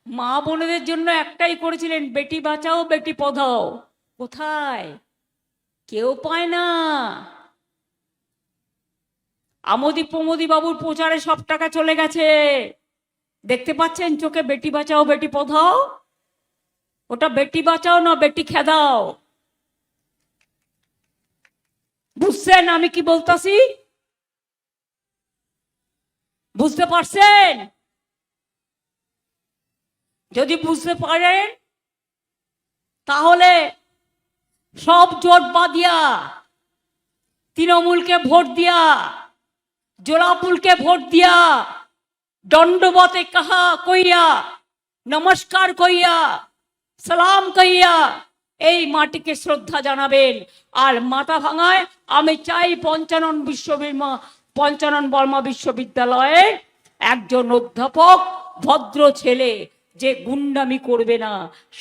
মা বোনেদের জন্য একটাই করেছিলেন, বেটি বাঁচাও বেটি পড়াও। কোথায়? কেউ পায় না। আমোদি প্রমোদি বাবুর প্রচারে সব টাকা চলে গেছে, দেখতে পাচ্ছেন চোখে বেটি বাঁচাও বেটি পড়াও। ওটা বেটি বাঁচাও না, বেটি খেদাও। বুঝছেন আমি কি বলতাছি? বুঝতে পারছেন? যদি বুঝতে পারেন তাহলে সব জোট বাঁধিয়া, তৃণমূলকে ভোট দিয়া, জোড়াফুলকে ভোট দিয়া, দণ্ডবতে কাহা কইয়া, নমস্কার কইয়া, সালাম কইয়া এই মাটিকে শ্রদ্ধা জানাবেন। আর মাথা ভাঙায় আমি চাই পঞ্চানন বর্মা বিশ্ববিদ্যালয়ে একজন অধ্যাপক, ভদ্র ছেলে, যে গুন্ডামি করবে না,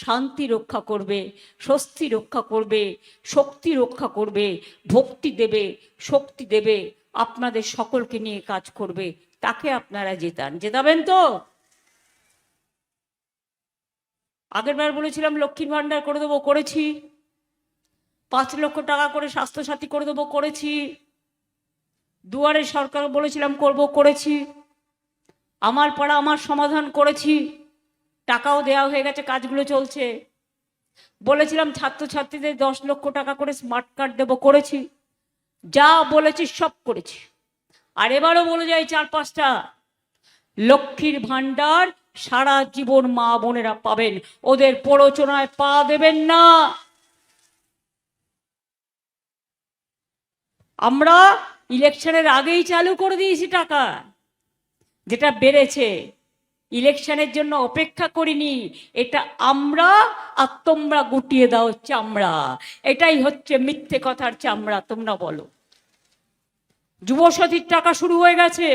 শান্তি রক্ষা করবে, স্বস্তি রক্ষা করবে, শক্তি রক্ষা করবে, ভক্তি দেবে, শক্তি দেবে, আপনাদের সকলকে নিয়ে কাজ করবে, তাকে আপনারা জেতাবেন তো? আগের বার বলেছিলাম লক্ষ্মীর ভান্ডার করে দেবো, করেছি। 5 লক্ষ টাকা করে স্বাস্থ্যসাথী করে দেবো, করেছি। দুয়ারে সরকার বলেছিলাম করব, করেছি। আমার পাড়া আমার সমাধান করেছি, টাকাও দেওয়া হয়ে গেছে, কাজগুলো চলছে। বলেছিলাম ছাত্রছাত্রীদের 10 লক্ষ টাকা করে স্মার্ট কার্ড দেবো, করেছি। যা বলেছি সব করেছি। আর এবারও বলে যাই 4-5টা, লক্ষ্মীর ভান্ডার সারা জীবন মা বোনেরা পাবেন, ওদের প্ররোচনায় পা দেবেন না। আমরা ইলেকশনের আগেই চালু করে দিয়েছি টাকা, যেটা বেড়েছে। ইলেকশনের জন্য অপেক্ষা করিনি, এটা আমরা আর তোমরা গুটিয়ে দাও চামড়া। এটাই হচ্ছে মিথ্যে কথার চামড়া, তোমরা বলো। যুবসাথীর টাকা শুরু হয়ে গেছে,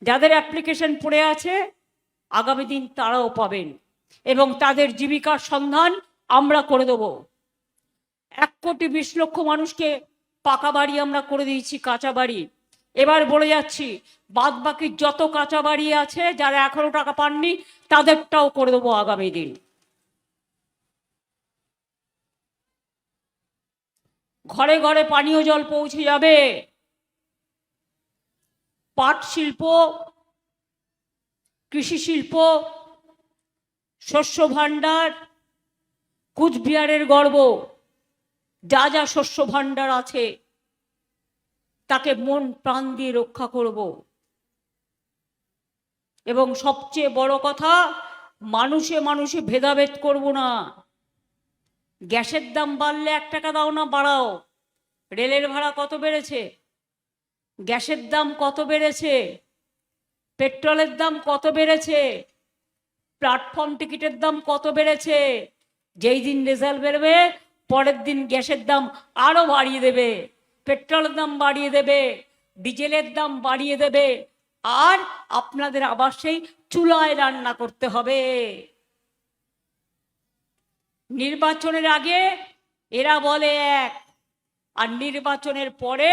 যাদের অ্যাপ্লিকেশন পড়ে আছে আগামী দিন তারাও পাবেন, এবং তাদের জীবিকার সন্ধান আমরা করে দেব। 1,20,00,000 মানুষকে পাকা বাড়ি আমরা করে দিয়েছি, কাঁচা বাড়ি। এবার বলে যাচ্ছি, বাদ বাকি যত কাঁচা বাড়ি আছে, যারা এখনো টাকা পাননি তাদেরটাও করে দেবো আগামী দিন। ঘরে ঘরে পানীয় জল পৌঁছে যাবে। পাট শিল্প, কৃষি শিল্প, শস্য ভাণ্ডার, কুচবিহারের গর্ব, যা যা শস্য ভাণ্ডার আছে তাকে মন প্রাণ দিয়ে রক্ষা করব। এবং সবচেয়ে বড় কথা, মানুষে মানুষে ভেদাভেদ করব না। গ্যাসের দাম বাড়লে 1 টাকা দাও না, বাড়াও। রেলের ভাড়া কত বেড়েছে, গ্যাসের দাম কত বেড়েছে, পেট্রোলের দাম কত বেড়েছে, প্ল্যাটফর্ম টিকিটের দাম কত বেড়েছে। যেই দিন রেজাল্ট বেরোবে পরের দিন গ্যাসের দাম আরো বাড়িয়ে দেবে, পেট্রোলের দাম বাড়িয়ে দেবে, ডিজেলের দাম বাড়িয়ে দেবে, আর আপনাদের আবার সেই চুলায় রান্না করতে হবে। নির্বাচনের আগে এরা বলে এক, আর নির্বাচনের পরে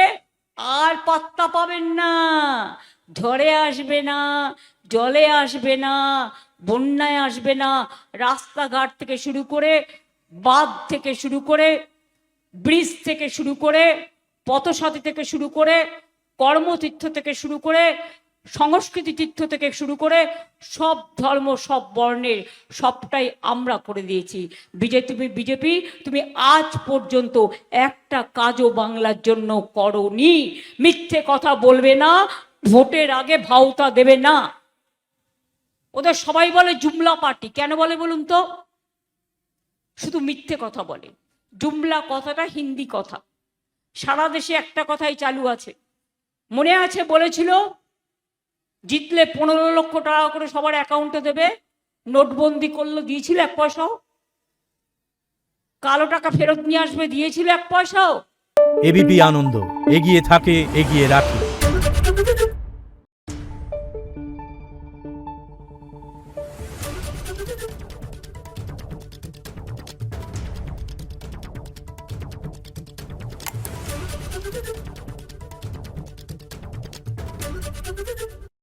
আর পাত্তা পাবেন না। ঝড়ে আসবে না, জলে আসবে না, বন্যায় আসবে না, রাস্তাঘাট থেকে শুরু করে, বাঁধ থেকে শুরু করে, ব্রিজ থেকে শুরু করে, পথসাথী থেকে শুরু করে, কর্মতীর্থ থেকে শুরু করে, সংস্কৃতি তীর্থ থেকে শুরু করে, সব ধর্ম সব বর্ণের সবটাই আমরা করে দিয়েছি। বিজেপি তুমি আজ পর্যন্ত একটা কাজও বাংলার জন্য করোনি। মিথ্যে কথা বলবে না, ভোটের আগে ভাওতা দেবে না। ওদের সবাই বলে জুমলা পার্টি, কেন বলে বলুন তো? শুধু মিথ্যে কথা বলে। জুমলা কথাটা হিন্দি কথা, সারা দেশে একটা কথাই চালু আছে। মনে আছে বলেছিল জিতলে 15 লক্ষ টাকা করে সবার অ্যাকাউন্টে দেবে, নোটবন্দি করলো, দিয়েছিল 1 পয়সাও? কালো টাকা ফেরত নিয়ে আসবে, দিয়েছিল 1 পয়সাও? এবিপি আনন্দ, এগিয়ে থাকে, এগিয়ে রাখে।